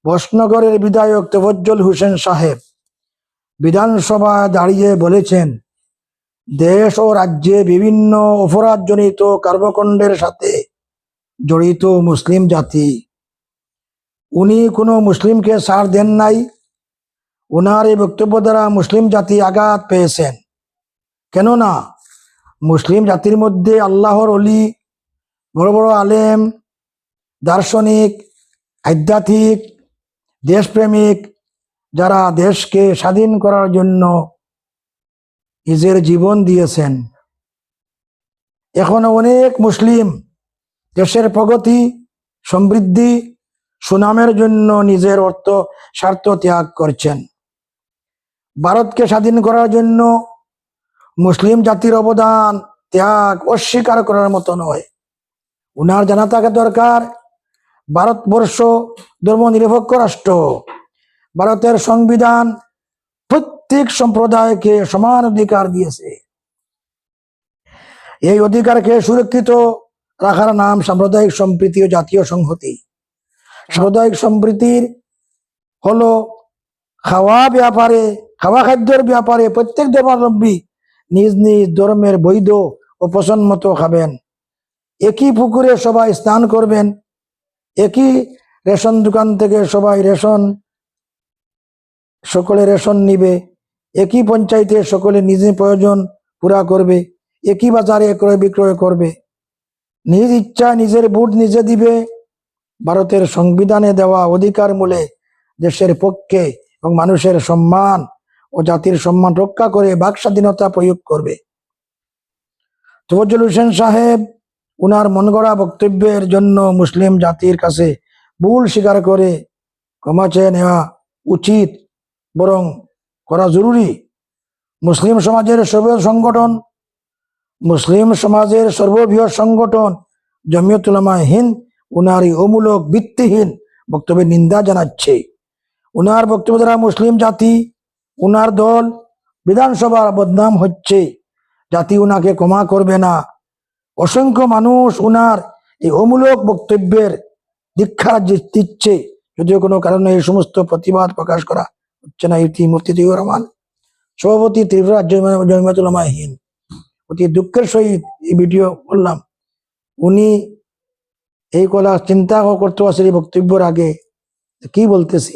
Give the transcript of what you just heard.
বসনগরের বিধায়ক তোফাজ্জল হোসেন সাহেব বিধানসভায় দাঁড়িয়ে বলেছেন, দেশ ও রাজ্যে বিভিন্ন অপরাধজনিত কর্মকাণ্ডের সাথে জড়িত মুসলিম জাতি। উনি কোনো মুসলিমকে ছাড় দেন নাই। ওনার এই বক্তব্য দ্বারা মুসলিম জাতি আঘাত পেয়েছেন। কেননা মুসলিম জাতির মধ্যে আল্লাহর অলি, বড় বড় আলেম, দার্শনিক, আধ্যাত্মিক, দেশপ্রেমিক, যারা দেশকে স্বাধীন করার জন্য নিজের জীবন দিয়েছেন। এখনো অনেক মুসলিম দেশের প্রগতি, সমৃদ্ধি, সুনামের জন্য নিজের অর্থ স্বার্থ ত্যাগ করছেন। ভারতকে স্বাধীন করার জন্য মুসলিম জাতির অবদান ত্যাগ অস্বীকার করার মতো নয়। উনার জানা থাকা দরকার, ভারতবর্ষ ধর্মনিরপেক্ষ রাষ্ট্র। ভারতের সংবিধান প্রত্যেক সম্প্রদায়কে সমান অধিকার দিয়েছে। এই অধিকারকে সুরক্ষিত রাখার নাম সাম্প্রদায়িক সম্প্রীতি ও জাতীয় সংহতি। সাম্প্রদায়িক সম্প্রীতির হলো খাওয়া খাদ্যের ব্যাপারে প্রত্যেক ধর্মাবলম্বী নিজ নিজ ধর্মের বৈধ ও পছন্দ মতো খাবেন। একই পুকুরে সবাই স্নান করবেন। একই রেশন দোকান থেকে সকলে রেশন নিবে। একই পঞ্চায়েতে সকলে নিজের প্রয়োজন পুরা করবে। একই বাজারে ক্রয় বিক্রয় করবে। নিজ ইচ্ছা নিজের ভোট নিজে দিবে। ভারতের সংবিধানে দেওয়া অধিকার মূলে দেশের পক্ষে এবং মানুষের সম্মান ও জাতির সম্মান রক্ষা করে বাক স্বাধীনতা প্রয়োগ করবে। তোফাজ্জল হোসেন সাহেব উনার মন গড়া বক্তব্যের জন্য মুসলিম জাতির কাছে ভুল স্বীকার করে ক্ষমা চেয়ে নেওয়া উচিত, বরং করা জরুরি। মুসলিম সমাজের সর্ববৃহৎ সংগঠন জমিয়ত উলামায়ে হিন্দ উনার এই অমূলক ভিত্তিহীন বক্তব্যের নিন্দা জানাচ্ছে। উনার বক্তব্য দ্বারা মুসলিম জাতি, উনার দল, বিধানসভার বদনাম হচ্ছে। জাতি উনাকে ক্ষমা করবে না। অসংখ্য মানুষ উনার এই অমূলক বক্তব্যের দীক্ষা দিচ্ছে, যদিও কোনো কারণে এই সমস্ত প্রতিবাদ প্রকাশ করা হচ্ছে না। ইতি মুফতি তৌহিদুর রহমান, সভাপতি ত্রিপুরা জমিয়ত উলামায়ে হিন্দ। অতি দুঃখের সহিত এই ভিডিও করলাম। উনি এই কথা চিন্তা করতে পারছেন এই বক্তব্যের আগে কি বলতেছি।